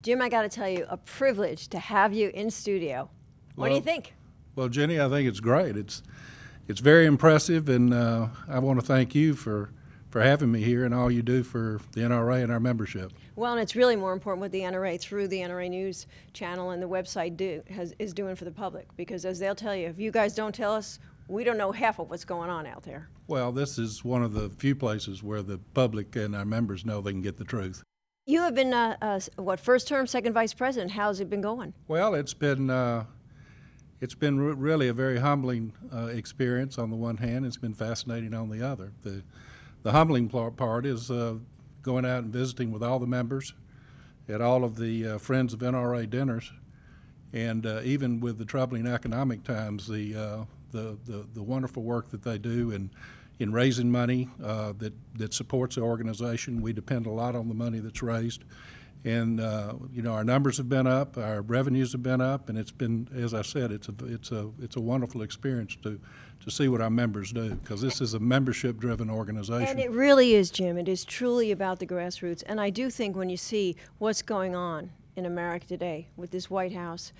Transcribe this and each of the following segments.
Jim, I got to tell you, a privilege to have you in studio. What do you think? Well, Jenny, I think it's great. It's very impressive, and I want to thank you for having me here and all you do for the NRA and our membership. Well, and it's really more important what the NRA, through the NRA News channel and the website, is doing for the public. Because as they'll tell you, if you guys don't tell us, we don't know half of what's going on out there. Well, this is one of the few places where the public and our members know they can get the truth. You have been, first term, second vice president. How's it been going? Well, it's been really a very humbling experience on the one hand. It's been fascinating on the other. The humbling part is going out and visiting with all the members at all of the Friends of NRA dinners, and even with the troubling economic times, the wonderful work that they do in raising money that supports the organization. We depend a lot on the money that's raised. And our numbers have been up, our revenues have been up, and it's been, as I said, it's a wonderful experience to see what our members do, because this is a membership-driven organization. And it really is, Jim. It is truly about the grassroots. And I do think when you see what's going on in America today with this White House,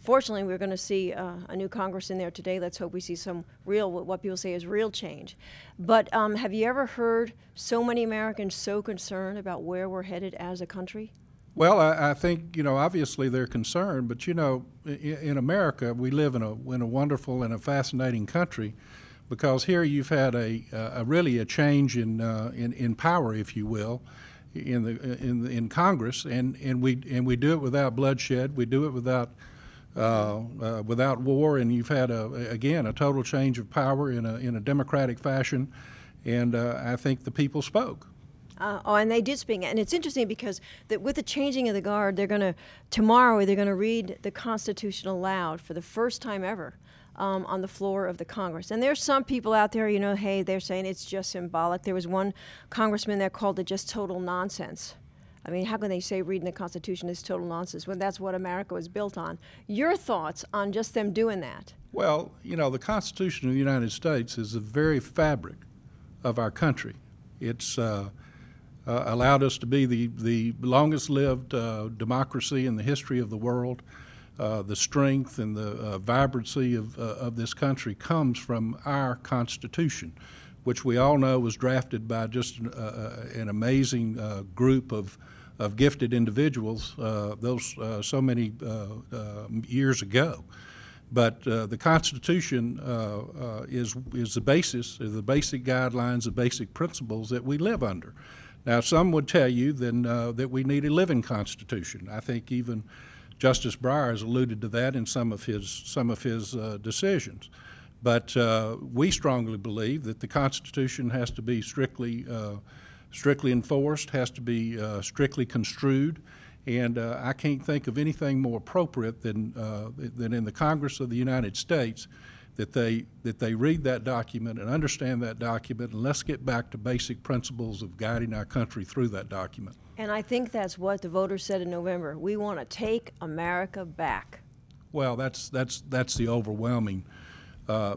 fortunately, we're going to see a new Congress in there today. Let's hope we see some real, what people say is real change. But have you ever heard so many Americans so concerned about where we're headed as a country? Well, I think, obviously they're concerned, but, in America, we live in a wonderful and a fascinating country, because here you've had really a change in power, if you will, in Congress, and we do it without bloodshed. We do it without war, and you've had again a total change of power in a democratic fashion, and I think the people spoke. And they did speak, and it's interesting because with the changing of the guard, tomorrow they're going to read the Constitution aloud for the first time ever on the floor of the Congress. And there's some people out there, hey, they're saying it's just symbolic. There was one congressman that called it just total nonsense. I mean, how can they say reading the Constitution is total nonsense when that's what America was built on? Your thoughts on just them doing that? Well, the Constitution of the United States is the very fabric of our country. It's allowed us to be the longest-lived democracy in the history of the world. The strength and the vibrancy of this country comes from our Constitution, which we all know was drafted by just an amazing group of gifted individuals so many years ago. But the Constitution is the basis, is the basic guidelines, the basic principles that we live under. Now, some would tell you then that we need a living Constitution. I think even Justice Breyer has alluded to that in some of his decisions. But we strongly believe that the Constitution has to be strictly enforced, has to be strictly construed, and I can't think of anything more appropriate than in the Congress of the United States that they read that document and understand that document, and let's get back to basic principles of guiding our country through that document. And I think that's what the voters said in November. We want to take America back. Well, that's the overwhelming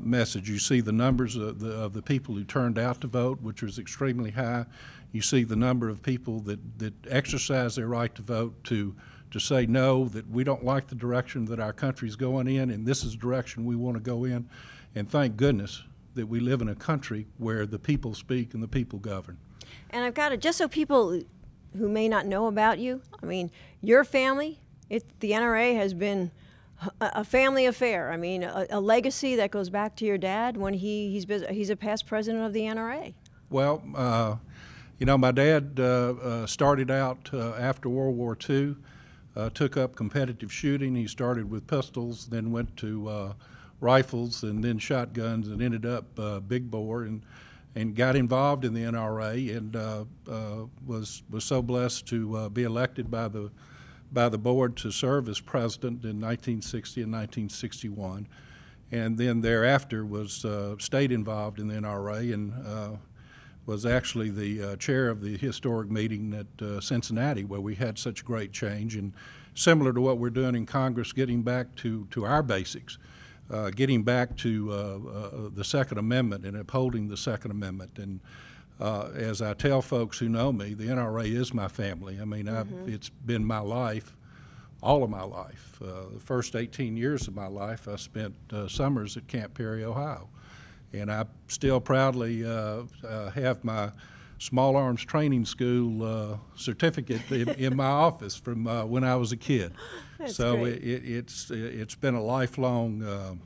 message. You see the numbers of the people who turned out to vote, which was extremely high. You see the number of people that exercise their right to vote to say no, that we don't like the direction that our country's going in, and this is the direction we want to go in. And thank goodness that we live in a country where the people speak and the people govern. And I've got just so people who may not know about you, I mean, your family, the NRA has been a family affair. I mean, a legacy that goes back to your dad when he's a past president of the NRA. Well, my dad started out after World War II, took up competitive shooting. He started with pistols, then went to rifles, and then shotguns, and ended up big bore, and got involved in the NRA, and was so blessed to be elected by the board to serve as president in 1960 and 1961, and then thereafter was stayed involved in the NRA, and was actually the chair of the historic meeting at Cincinnati, where we had such great change, and similar to what we're doing in Congress, getting back to our basics, getting back to the Second Amendment and upholding the Second Amendment. And as I tell folks who know me, the NRA is my family. I mean, it's been my life all of my life. The first 18 years of my life, I spent summers at Camp Perry, Ohio. And I still proudly have my Small Arms Training School certificate in my office from when I was a kid. That's so great. it's been a lifelong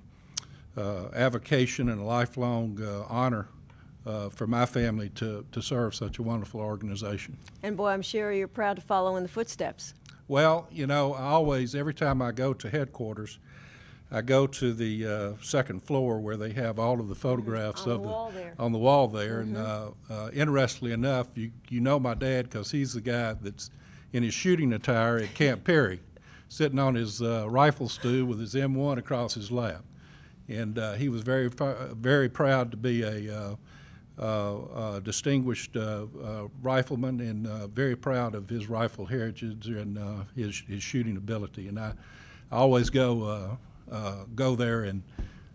avocation and a lifelong honor for my family to serve such a wonderful organization. And boy, I'm sure you're proud to follow in the footsteps. Well, you know, every time I go to headquarters, I go to the second floor where they have all of the photographs on the wall there. And interestingly enough, you know my dad because he's the guy that's in his shooting attire at Camp Perry, sitting on his rifle stool with his M1 across his lap. And he was very proud to be a distinguished rifleman, and very proud of his rifle heritage and his shooting ability. And I always go there and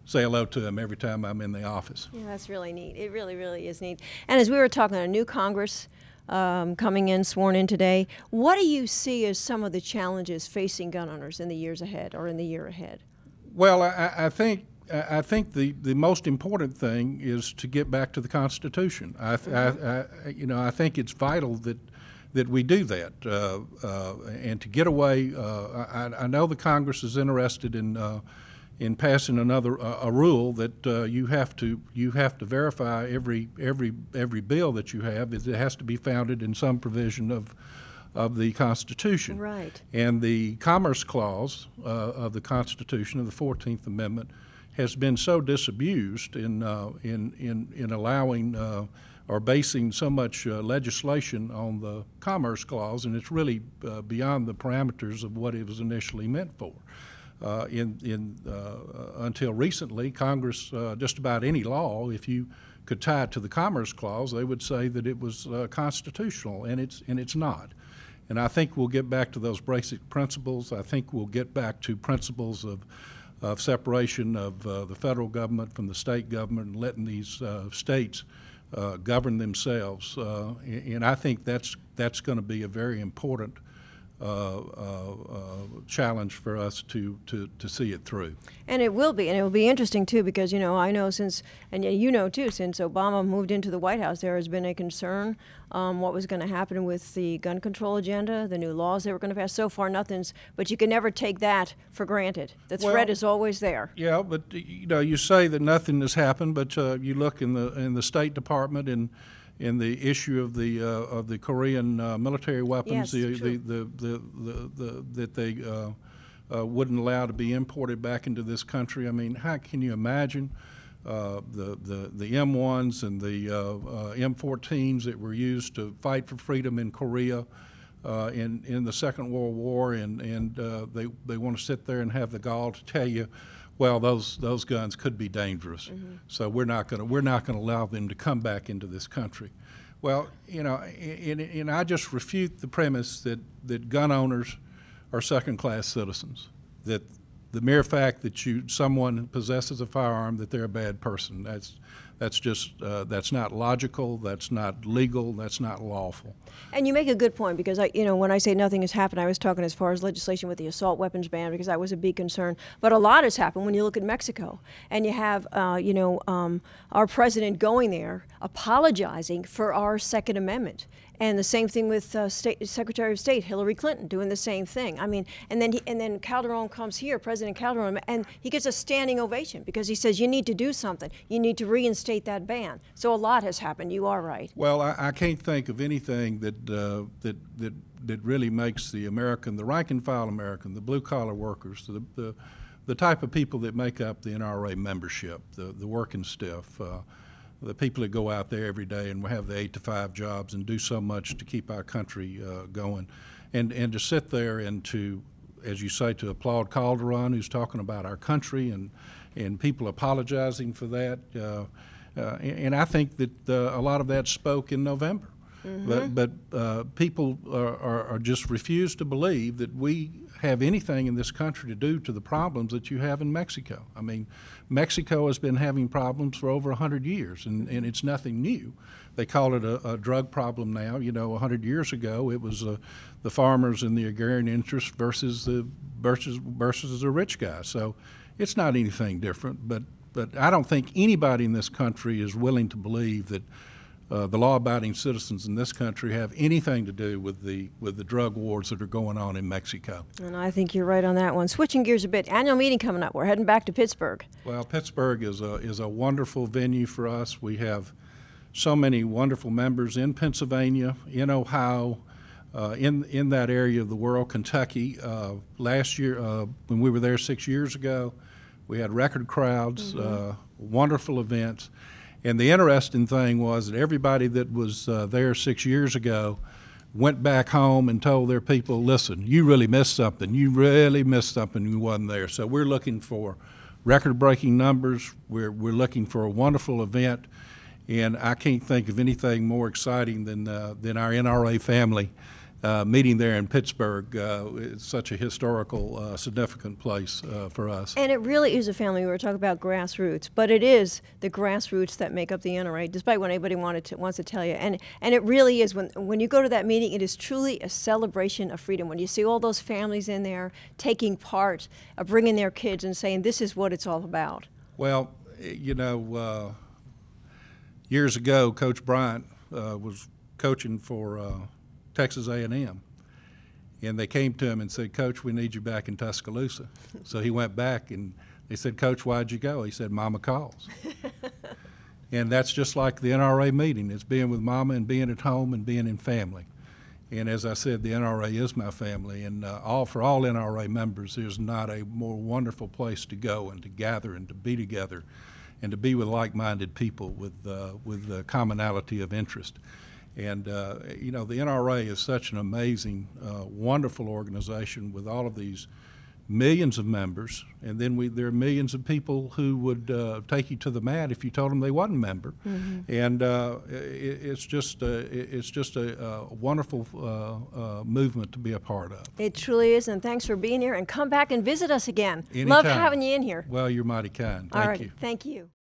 say hello to him every time I'm in the office. Yeah, that's really neat. It really, really is neat. And as we were talking, a new Congress coming in, sworn in today, what do you see as some of the challenges facing gun owners in the years ahead or in the year ahead? Well, I think the most important thing is to get back to the Constitution. I think it's vital that we do that, and to get away. I know the Congress is interested in passing a rule that you have to verify every bill that you have. It has to be founded in some provision of the Constitution. Right. And the Commerce Clause of the Constitution, of the 14th Amendment, has been so disabused in allowing or basing so much legislation on the Commerce Clause, and it's really beyond the parameters of what it was initially meant for. Until recently, Congress, just about any law, if you could tie it to the Commerce Clause, they would say that it was constitutional, and it's not. And I think we'll get back to those basic principles. I think we'll get back to principles of separation of the federal government from the state government and letting these states govern themselves. And I think that's going to be a very important challenge for us to see it through. And it will be, and it will be interesting too, because I know since, and you know too, since Obama moved into the White House, there has been a concern what was going to happen with the gun control agenda, the new laws they were going to pass. So far, nothing's, but you can never take that for granted. The threat is always there. Yeah, but you say that nothing has happened, but you look in the State Department and in the issue of the Korean military weapons, yes, that they wouldn't allow to be imported back into this country. I mean, how can you imagine the M1s and the M14s that were used to fight for freedom in Korea in the Second World War, and they want to sit there and have the gall to tell you, well, those guns could be dangerous, so we're not going to allow them to come back into this country. Well, and I just refute the premise that gun owners are second-class citizens. That the mere fact that someone possesses a firearm, that they're a bad person. That's just that's not logical. That's not legal. That's not lawful. And you make a good point, because when I say nothing has happened, I was talking as far as legislation with the assault weapons ban, because that was a big concern. But a lot has happened when you look at Mexico, and you have our president going there, apologizing for our Second Amendment. And the same thing with Secretary of State Hillary Clinton doing the same thing. I mean, and then Calderon comes here, President Calderon, and he gets a standing ovation because he says, you need to do something. You need to reinstate that ban. So a lot has happened. You are right. Well, I can't think of anything that really makes the American, the rank and file American, the blue collar workers, the type of people that make up the NRA membership, the working stiff. The people that go out there every day and have the 8-to-5 jobs and do so much to keep our country going, and to sit there and to, as you say, to applaud Calderon, who's talking about our country, and people apologizing for that, and I think that a lot of that spoke in November. But people are just refuse to believe that we have anything in this country to do to the problems that you have in Mexico. I mean, Mexico has been having problems for over 100 years, and it's nothing new. They call it a drug problem now. You know, 100 years ago, it was the farmers and the agrarian interest versus the rich guy. So it's not anything different. But I don't think anybody in this country is willing to believe that the law-abiding citizens in this country have anything to do with the drug wars that are going on in Mexico. And I think you're right on that one. Switching gears a bit, annual meeting coming up. We're heading back to Pittsburgh. Well, Pittsburgh is a wonderful venue for us. We have so many wonderful members in Pennsylvania, in Ohio, in that area of the world, Kentucky. Last year, when we were there 6 years ago, we had record crowds, wonderful events. And the interesting thing was that everybody that was there 6 years ago went back home and told their people, listen, you really missed something. You really missed something. You wasn't there. So we're looking for record-breaking numbers. We're looking for a wonderful event. And I can't think of anything more exciting than our NRA family meeting there in Pittsburgh. It's such a historical, significant place for us. And it really is a family. We were talking about grassroots, but it is the grassroots that make up the NRA, despite what anybody wants to tell you. And it really is, when you go to that meeting, it is truly a celebration of freedom. When you see all those families in there taking part, bringing their kids and saying, this is what it's all about. Well, you know, years ago, Coach Bryant was coaching for Texas A&M, and they came to him and said, Coach, we need you back in Tuscaloosa. So he went back, and they said, Coach, why'd you go? He said, Mama calls. And that's just like the NRA meeting. It's being with Mama and being at home and being in family. And as I said, the NRA is my family, and for all NRA members, there's not a more wonderful place to go and to gather and to be together and to be with like-minded people with the commonality of interest. And, you know, the NRA is such an amazing, wonderful organization with all of these millions of members. And then there are millions of people who would take you to the mat if you told them they wasn't a member. And it's just a wonderful movement to be a part of. It truly is, and thanks for being here. And come back and visit us again. Anytime. Love having you in here. Well, you're mighty kind. Thank you. Thank you.